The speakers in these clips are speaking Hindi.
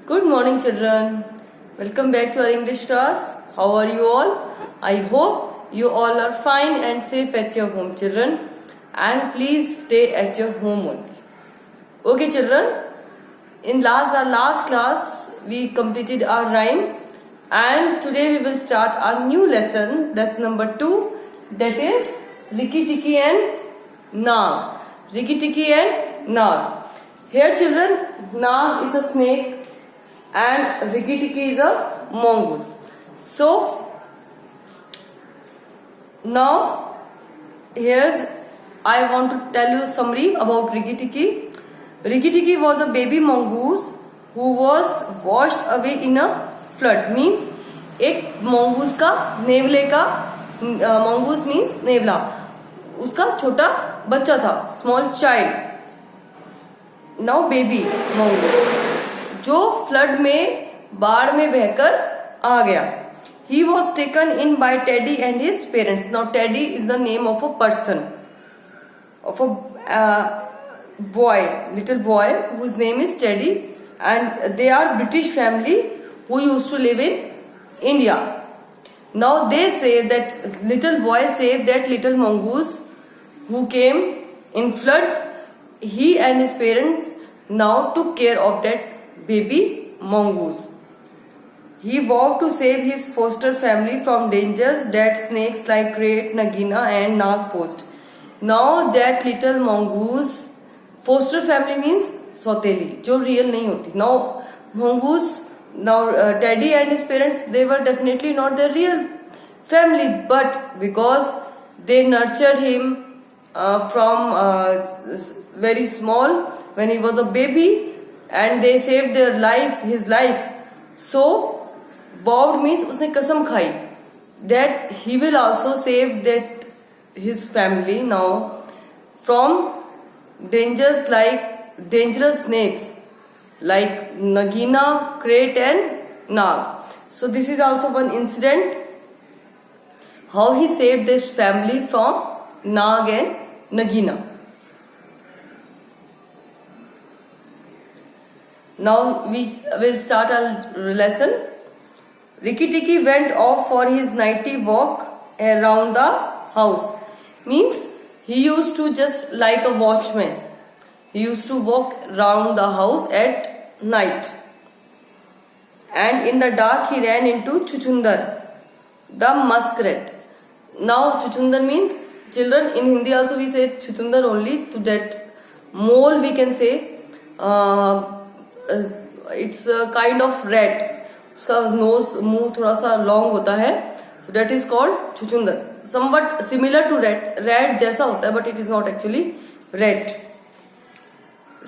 Good morning, children. Welcome back to our English class. How are you all? I hope you all are fine and safe at your home, children. And please stay at your home only. Okay, children. In our last class, we completed our rhyme, and today we will start our new lesson number 2. That is Rikki Tikki and Nag. Rikki Tikki and Nag. Here, children, Nag is a snake and Rikki Tikki is a mongoose. So now here's I want to tell you summary about Rikki Tikki. Rikki Tikki was a baby mongoose who was washed away in a flood. Means एक mongoose का नेवले का mongoose means नेवला, उसका छोटा बच्चा था, small child. Now baby mongoose जो फ्लड में बाढ़ में बहकर आ गया. He was taken in by Teddy and his parents. Now Teddy is the name of a person, of a boy, little boy whose name is Teddy, and they are British family who used to live in India. Now they say that little boy saved that little mongoose who came in flood. He and his parents now took care of that baby mongoose. He vowed to save his foster family from dangers that snakes like Krait, Nagina and Nag posed. Now that little mongoose, foster family means सौतेली, जो real नहीं होती. Now mongoose, Teddy and his parents, they were definitely not their real family, but because they nurtured him from very small when he was a baby, and they saved their life, his life. So vowed means उसने कसम खाई that he will also save that his family now from dangerous snakes like Nagina, Krait and Nag. So this is also one incident how he saved this family from Nag and Nagina. Now we will start our lesson. Rikki Tikki went off for his nightly walk around the house. Means he used to just like a watchman. He used to walk around the house at night. And in the dark he ran into Chuchundar, the muskrat. Now Chuchundar means, children, in Hindi also we say Chuchundar only. To that mole we can say it's a kind of rat. उसका nose मुंह थोड़ा सा long होता है, so that is called Chuchundar. Somewhat similar to rat जैसा होता है, but it is not actually rat.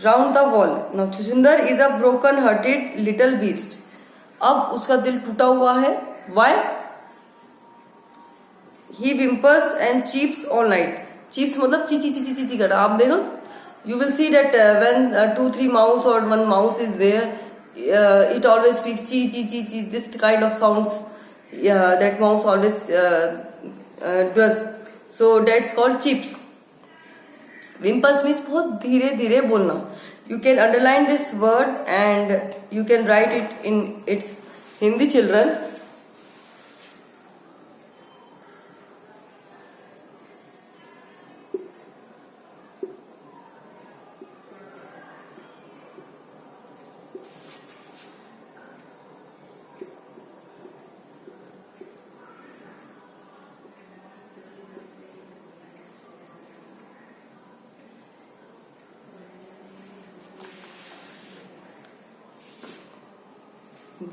Round the wall. Now Chuchundar is a broken-hearted little beast. अब उसका दिल टूटा हुआ है. Why? He whimpers and cheeps all night. Cheeps मतलब ची ची ची ची ची करना. आप देखो, you will see that when 2-3 mouse or one mouse is there, it always speaks chi chi chi chi. This kind of sounds that mouse always does. So that's called cheeps. Whimpers means बहुत धीरे धीरे बोलना. You can underline this word and you can write it in its Hindi, children.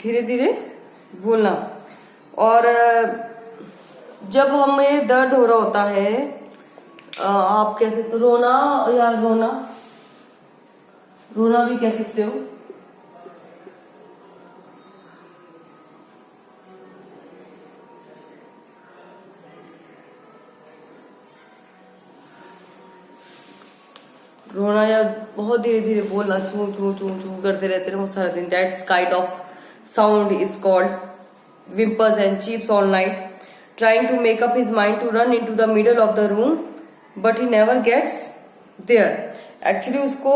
धीरे धीरे बोलना. और जब हमें दर्द हो रहा होता है, आप कह सकते हो रोना या रोना भी कह सकते हो. रोना या बहुत धीरे धीरे बोलना, चू चू चू चू करते रहते हैं वो सारा दिन. That's kind of sound is called whimpers and cheeps all night. Trying to make up his mind to run into the middle of the room, but he never gets there. Actually उसको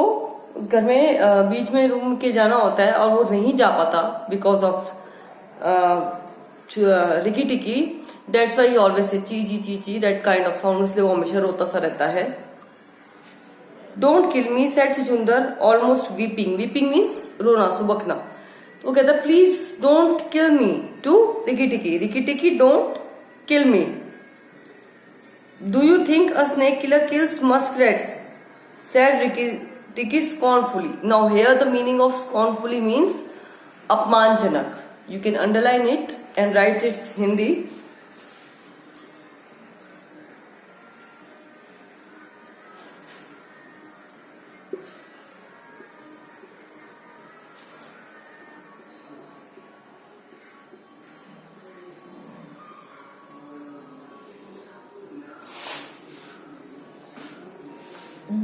उस घर में बीच में रूम के जाना होता है और वो नहीं जा पाता बिकॉज ऑफ रिकी टिकी। दैट्स वाई ऑलवेज से ची दैट काइंड ऑफ साउंड, इसलिए वो हमेशा रोता सा रहता है। Don't kill me said Chuchundra almost weeping. Weeping means रोना, सुबकना। तो वो कहता है please don't kill me to Rikki Tikki. Rikki Tikki don't kill me. Do you think a snake killer kills muskrats said Ricky scornfully. Now here the meaning of scornfully means अपमानजनक. You can underline it and write its Hindi.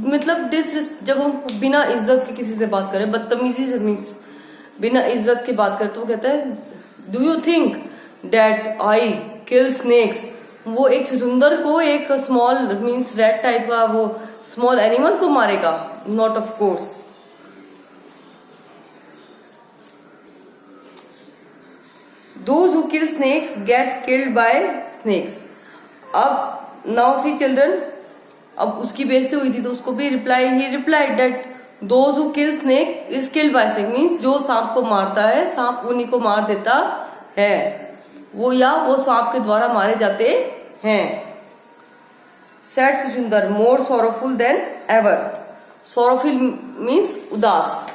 मतलब जब हम बिना इज्जत के किसी से बात करें, बदतमीजी से मीन्स बिना इज्जत के बात करें, तो वो कहता है do you think that I kill snakes. वो एक चुचुंदर को, एक स्मॉल मीन्स रैट टाइप का वो स्मॉल एनिमल को मारेगा? Not of course. Those who kill snakes get killed by snakes. अब नाउ सी चिल्ड्रन, अब उसकी बेइज्जती हुई थी तो उसको भी ही replied that those who kill snake is killed by snake. Means जो सांप को मारता है, सांप उन्हीं को मार देता है। वो सांप के द्वारा मारे जाते हैं। Said Chuchundra more sorrowful than ever. Sorrowful means उदास।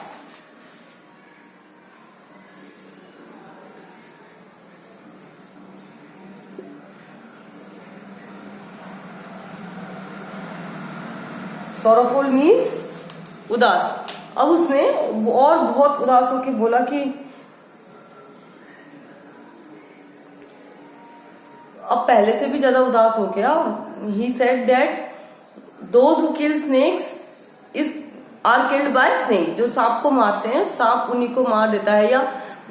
सॉरोफुल मीन्स उदास। अब उसने और बहुत उदास होकर बोला कि अब पहले से भी ज्यादा उदास हो गया। He said that those who kill snakes are killed by snake. जो सांप को मारते हैं, सांप उन्हीं को मार देता है या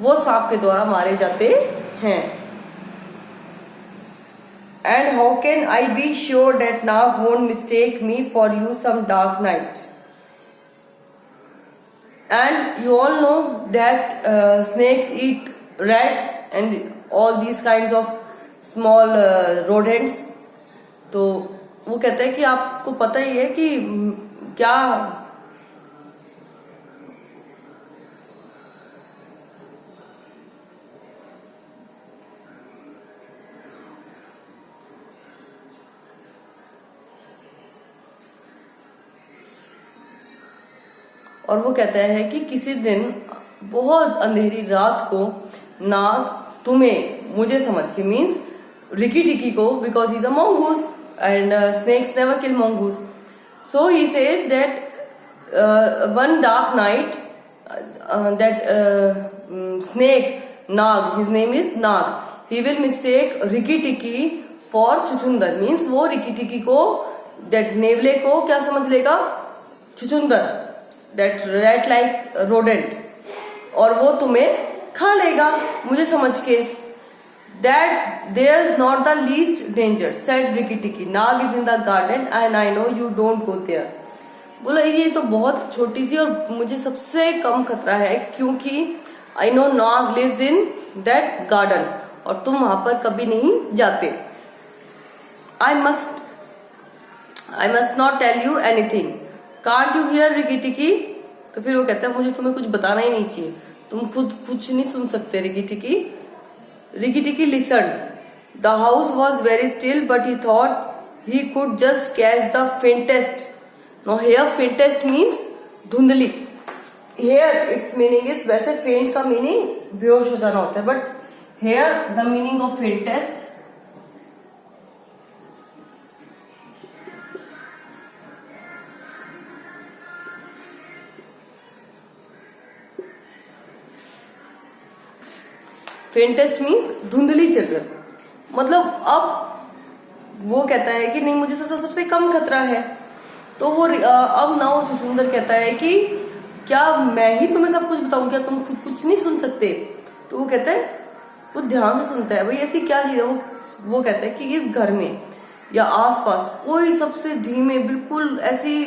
वो सांप के द्वारा मारे जाते हैं। And how can I be sure that Nag won't mistake me for you some dark night? And you all know that snakes eat rats and all these kinds of small rodents. तो वो कहता है कि आपको पता ही है कि क्या और वो कहता है कि किसी दिन बहुत अंधेरी रात को नाग तुम्हें, मुझे समझ के मीन्स रिकी टिकी को, because he is a mongoose and snakes never kill mongoose. So he says that one dark night that snake Nag, his name is Nag, he will mistake Rikki Tikki for Chuchundar. Means वो रिकी टिकी को, that नेवले को क्या समझ लेगा? चुचुंदर, that rat like rodent, और वो तुम्हें खा लेगा मुझे समझ के। That there's not the least danger, said Rikki Tikki. Nag is in the garden and I know you don't go there. बोला ये तो बहुत छोटी सी और मुझे सबसे कम खतरा है क्योंकि I know Nag lives in that garden और तुम वहां पर कभी नहीं जाते। I must not tell you anything. Can't you hear Rikki Tikki? तो फिर वो कहता है मुझे तुम्हें कुछ बताना ही नहीं चाहिए, तुम खुद कुछ नहीं सुन सकते रिकी टिकी। Rikki Tikki listened. The house was very still, but he thought he could just catch the faintest. Now here faintest means धुंधली। Here its meaning is, वैसे faint का meaning बेहोश हो जाना होता है, but here the meaning of faintest faintest means धुंधली चिल्ड्रन। मतलब अब वो कहता है कि नहीं मुझे सबसे कम खतरा है। तो वो अब ना वो चुचुंदर कहता है कि क्या मैं ही तुम्हें सब कुछ बताऊं, क्या तुम खुद कुछ नहीं सुन सकते? तो वो कहता है, वो ध्यान से सुनता है, भाई ऐसी क्या चीज है। वो कहता है कि इस घर में या आसपास कोई सबसे धीमे बिल्कुल ऐसी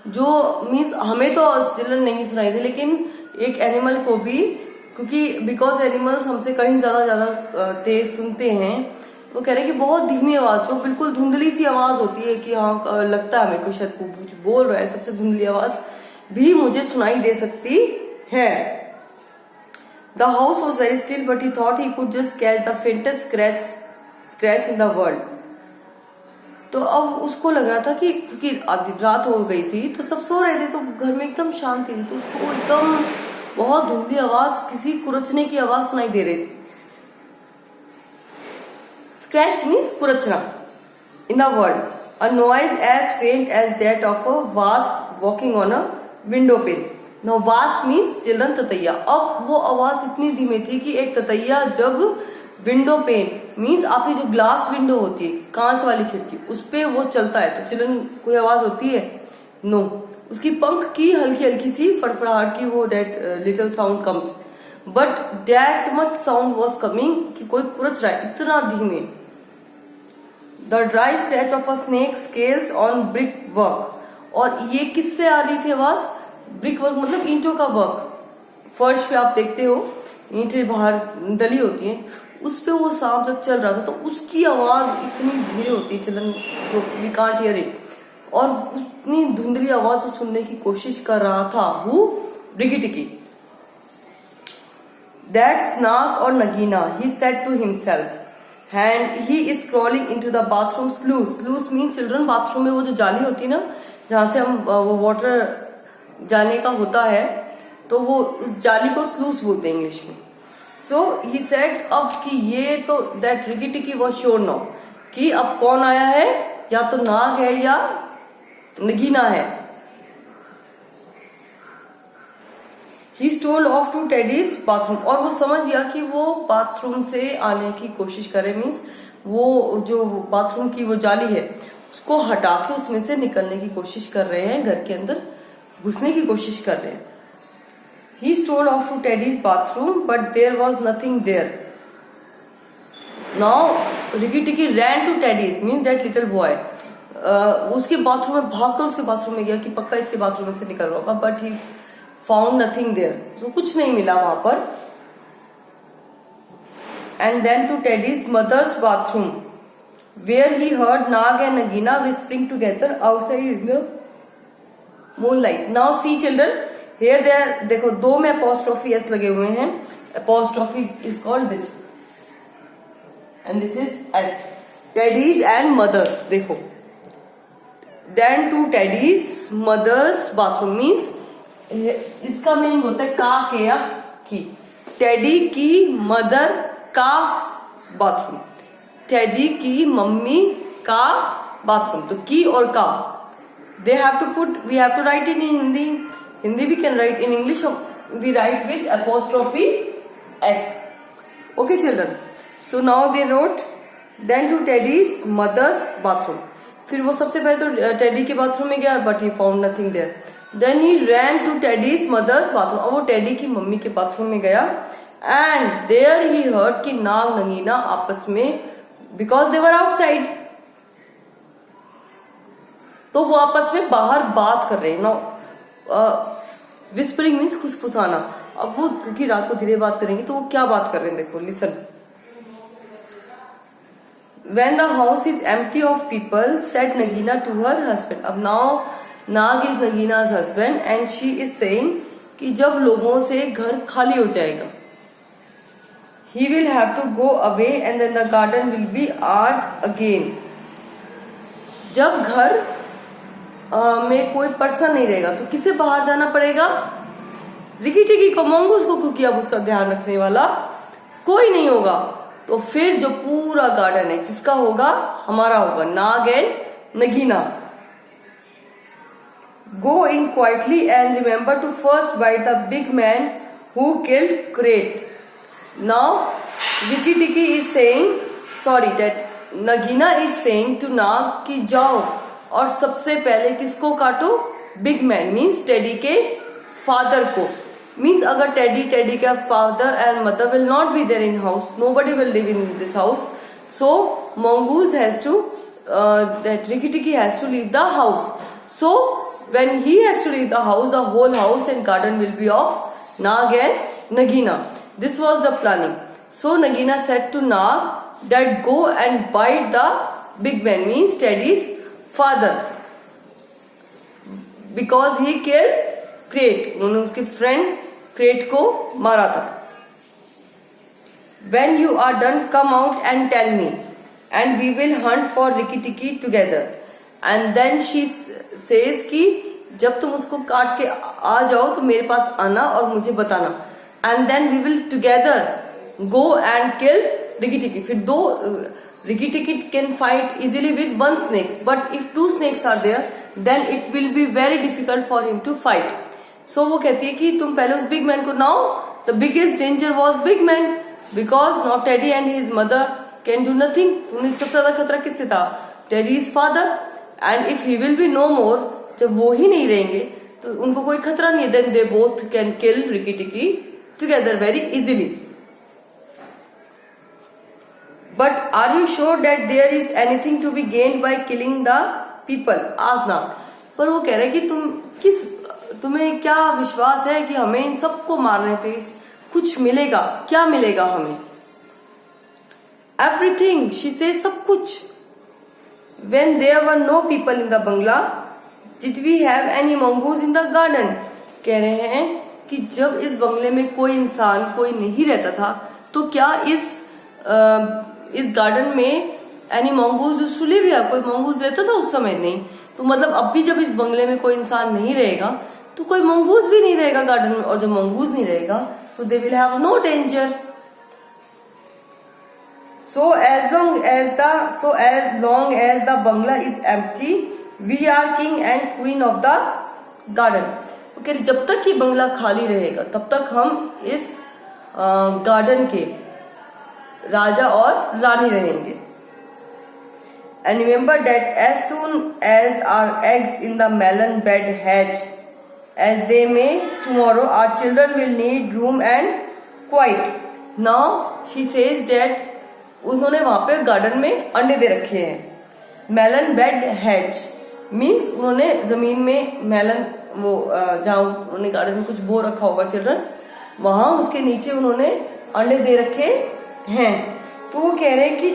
जो मीन्स हमें तो चिल्ड्रन नहीं सुनाई दी, लेकिन एक एनिमल को भी, क्योंकि बिकॉज एनिमल्स हमसे कहीं ज्यादा तेज सुनते हैं, वो कह रहे हैं कि बहुत धीमी आवाज, जो बिल्कुल धुंधली सी आवाज होती है कि हाँ लगता है हमें कोई शायद कुछ बोल रहा है, सबसे धुंधली आवाज भी मुझे सुनाई दे सकती है। The house was very still but he thought he could just catch the faintest scratch in the world. तो अब उसको लग रहा था कि क्योंकि आधी रात हो गई थी तो सब सो रहे थे, तो घर में एकदम शांति थी, तो उसको एकदम बहुत धुंधली आवाज, किसी कुरचने की आवाज सुनाई दे रही थी। स्क्रैच मीन्स कुरचना। In the world a noise as faint as that of a wasp walking on a window pane. Now wasp means children, ततैया। अब वो आवाज इतनी धीमी थी कि एक ततैया जब विंडो पेन मीन्स आपकी जो ग्लास विंडो होती है, कांच वाली खिड़की, उस पे वो चलता है तो चिल्ड्रन कोई आवाज होती है? नो। उसकी पंख की हल्की हल्की सी फड़फड़ाहट की वो that little sound comes, but that much sound was coming कि कोई कुरच रहा है, इतना धीमे। The dry scratch of a snake scales on brick work. और ये किससे आ रही थी आवाज? ब्रिक वर्क मतलब ईंटों का वर्क, फर्श पे आप देखते हो ईंटें बाहर डली होती हैं, उस पे वो सांप जब चल रहा था तो उसकी आवाज इतनी धीरे होती है चिल्ड्रन, जो वी कांट हियर इट, और उतनी धुंधली आवाज वो सुनने की कोशिश कर रहा था who? Rikki Tikki. That snake और Nagaina, he said to himself, and he is crawling into the bathroom sluice. Sluice mean children bathroom में वो जो जाली होती है ना, जहां से हम वो वाटर जाने का होता है, तो वो उस जाली को स्लूस बोलते हैं इंग्लिश में। सो ही सेड अब कि ये तो दैट रिकी टिकी वॉज श्योर नाउ कि अब कौन आया है, या तो नाग है या नगीना है। He stole off to Teddy's bathroom, और वो समझ गया कि वो बाथरूम से आने की कोशिश करे, मीन्स वो जो बाथरूम की वो जाली है उसको हटा के उसमें से निकलने की कोशिश कर रहे हैं, घर के अंदर घुसने की कोशिश कर रहे हैं। He stole off to Teddy's bathroom, but there was nothing there. Now, Ricky Tikki ran to Teddy's, means that little boy. उसके बाथरूम में भागकर उसके बाथरूम में गया कि पक्का इसके बाथरूम में से निकल रहा होगा, but he found nothing there. So कुछ नहीं मिला वहां पर. And then to Teddy's mother's bathroom, where he heard Nag and Nagina whispering together outside in the moonlight. Now see children. Here there देखो दो में apostrophe s लगे हुए हैं, apostrophe is called this and this is s. Teddy's and mothers, देखो then to Teddy's mother's bathroom means इसका मीनिंग होता है का के या की। टेडी की मदर का बाथरूम, टेडी की मम्मी का बाथरूम, तो की और का they have to put, we have to write it in Hindi we can write, in English we write with apostrophe s. Okay children, so now they wrote then to Teddy's mother's bathroom. फिर वो सबसे पहले तो टेडी के बाथरूम में गया, but he found nothing there. Then he ran to Teddy's mother's bathroom. अब वो टेडी की मम्मी के बाथरूम में गया, and there he heard कि नाग नगीना आपस में, because they were outside, तो वो आपस में बाहर बात कर रहे हैं ना। विस्परिंग मीन्स खुसफुसाना। अब वो क्योंकि रात को धीरे बात करेंगे तो वो क्या बात कर रहे हैं, देखो listen. When the house is empty of people, said Nagina to her husband. अब now Nag is Nagina's husband and she is saying कि जब लोगों से घर खाली हो जाएगा, he will have to go away and then the garden will be ours again. जब घर में कोई पर्सन नहीं रहेगा तो किसे बाहर जाना पड़ेगा? रिकी टिकी को, मंगूस को, क्योंकि अब उसका ध्यान रखने वाला कोई नहीं होगा। तो फिर जो पूरा गार्डन है किसका होगा? हमारा होगा, Nag and Nagaina. Go in quietly and remember to first bite the big man who killed Karait. Now Rikki Tikki is saying, sorry that Nagaina is saying to Nag कि जाओ और सबसे पहले किसको काटो? बिग मैन मीन्स टेडी के फादर को। मीन्स अगर टेडी का father and mother will not be there in house, nobody will live in this house, so mongoose has to that Rikki Tikki has to leave the house. So when he has to leave the house, the whole house and garden will be of Nag and Nagina. This was the planning. So Nagina said to Nag that go and bite the big man, means Teddy's father, because he killed Crate. उन्होंने उसके फ्रेंड क्रेट को मारा था. When you are done, come out and tell me, and we will hunt for Rikki Tikki together. And then she says कि जब तुम उसको काट के आ जाओ तो मेरे पास आना और मुझे बताना. And then we will together go and kill Rikki Tikki. फिर दो Rikki Tikki can fight easily with one snake, but if two snakes are there, then it will be very difficult for him to fight. So वो कहती है कि तुम पहले उस बिग मैन को, now the biggest danger was big man, because now Teddy and his mother can do nothing. उन्हें सबसे ज्यादा खतरा किससे था? Teddy's father. And if he will be no more, जब वो ही नहीं रहेंगे तो उनको कोई खतरा नहीं है. Then they both can kill Rikki Tikki together very easily. But are you sure that there is anything to be gained by killing the people? Asked Nag. पर वो कह रहे कि तुम्हें क्या विश्वास है कि हमें इन सबको मारने पे कुछ मिलेगा? क्या मिलेगा हमें? Everything, she says, सब कुछ. When there were no people in the bungalow, did we have any mongoose in the garden? कह रहे हैं कि जब इस बंगले में कोई इंसान, कोई नहीं रहता था, तो क्या इस गार्डन में any mongoose used to live here, कोई मंगूज रहता था उस समय? नहीं. तो मतलब अब भी जब इस बंगले में कोई इंसान नहीं रहेगा तो कोई मंगूज भी नहीं रहेगा गार्डन में, और जब मंगूज नहीं रहेगा so they will have no danger. So as long as the bungalow is empty, we are king and queen of the garden. Okay, जब तक कि बंगला खाली रहेगा तब तक हम इस गार्डन के राजा और रानी रहेंगे. And remember that as soon as our eggs in the melon bed hatch, as they may tomorrow, our children will need room and quiet. Now she says that उन्होंने वहां पे गार्डन में अंडे दे रखे हैं. मेलन बेड हैच मीन्स उन्होंने जमीन में मेलन, वो जहाँ उन्होंने गार्डन में कुछ बो रखा होगा चिल्ड्रन, वहां उसके नीचे उन्होंने अंडे दे रखे हैं. तो वो कह रहे हैं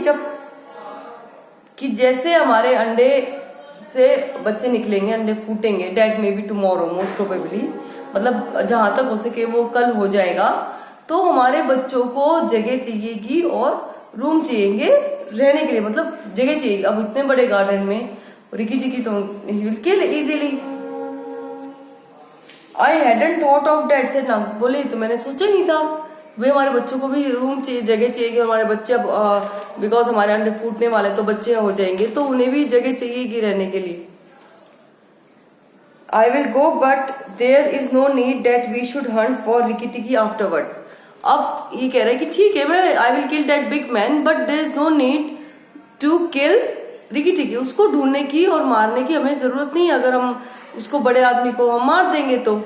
कि जैसे हमारे अंडे से बच्चे निकलेंगे, अंडे फूटेंगे, date may be tomorrow most probably, मतलब जहां तक हो सके वो कल हो जाएगा, तो हमारे बच्चों को जगह चाहिएगी और रूम चाहिए रहने के लिए, मतलब जगह चाहिए. अब इतने बड़े गार्डन में रिकी टिकी तो he will kill easily. I hadn't thought of that, said Nag. बोले तो मैंने सोचा नहीं था, वे हमारे बच्चों को भी रूम चाहिए, जगह चाहिए. हमारे बच्चे बिकॉज हमारे अंडे फूटने वाले तो बच्चे हो जाएंगे, तो उन्हें भी जगह चाहिएगी रहने के लिए. I will go but there is no need that we should hunt for Rikki Tikki afterwards. अब ये कह रहा है कि ठीक है, मैं I will kill that big man, but there is no need to kill Rikki Tikki. उसको ढूंढने की और मारने की हमें जरूरत नहीं, अगर हम उसको, बड़े आदमी को हम मार देंगे तो.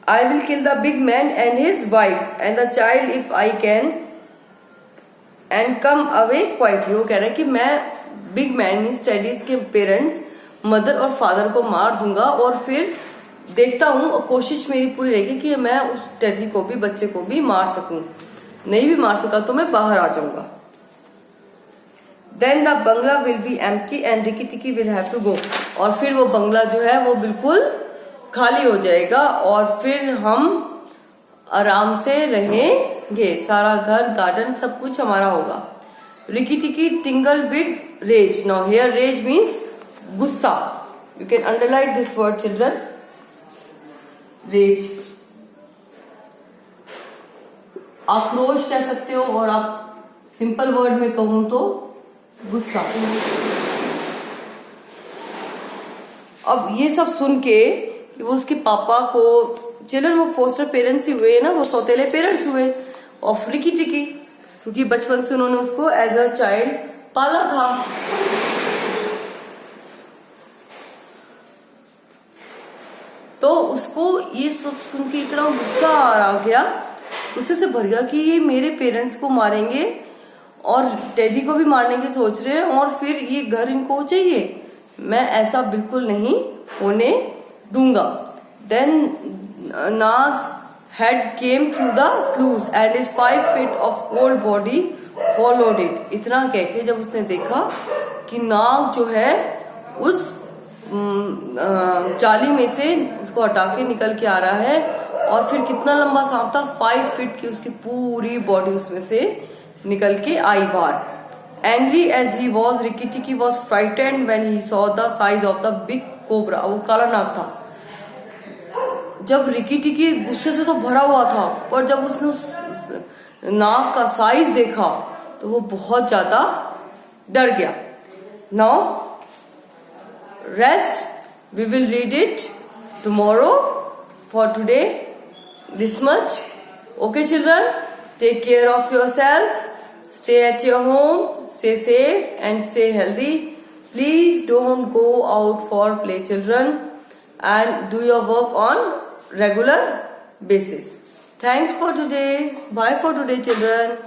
I will kill the big man and his wife and the child if I can and come away quietly. वो कह रहा है कि मैं बिग मैन मीन्स टेडीज के पेरेंट्स, मदर और फादर को मार दूंगा और फिर देखता हूँ, और कोशिश मेरी पूरी रहेगी कि मैं उस टेडी को भी, बच्चे को भी मार सकूं. नहीं भी मार सका तो मैं बाहर आ जाऊंगा. Then the bungalow will be empty and Rikki Tikki will have to go. और फिर वो बंगला जो है वो बिल्कुल खाली हो जाएगा और फिर हम आराम से रहेंगे. सारा घर, गार्डन, सब कुछ हमारा होगा. Rikki Tikki tingled with rage. Now here rage means गुस्सा. You can underline this word children. Rage. आक्रोश कह सकते हो, और आप सिंपल वर्ड में कहूं तो गुस्सा. अब ये सब सुन के कि वो उसके पापा को, चिल्ड्रन वो फोस्टर पेरेंट्स ही हुए ना, वो सौतेले पेरेंट्स हुए ऑफ रिकी टिकी, क्योंकि बचपन से उन्होंने उसको एज अ चाइल्ड पाला था. तो उसको ये सब सुन के इतना गुस्सा आ गया, गुस्से से भर गया कि ये मेरे पेरेंट्स को मारेंगे और टेडी को भी मारने की सोच रहे हैं, और फिर ये घर इनको चाहिए. मैं ऐसा बिल्कुल नहीं होने दूंगा. Then Nag's head came through the sluice and his 5 feet of cold body followed it. इतना कह के जब उसने देखा कि नाग जो है उस जाली में से उसको हटा के निकल के आ रहा है, और फिर कितना लंबा सांप था, 5 फीट की उसकी पूरी बॉडी उसमें से निकल के आई बाहर. Angry as he was, Rikki Tikki was frightened when he saw the size of the big cobra. वो काला नाग था. जब रिकी टिकी गुस्से से तो भरा हुआ था, पर जब उसने उस नाग का साइज देखा तो वो बहुत ज्यादा डर गया. Now rest, we will read it tomorrow. For today this much. Okay children, take care of yourself, stay at your home, stay safe and stay healthy. Please don't go out for play children, and do your work on regular basis. Thanks for today. Bye for today children.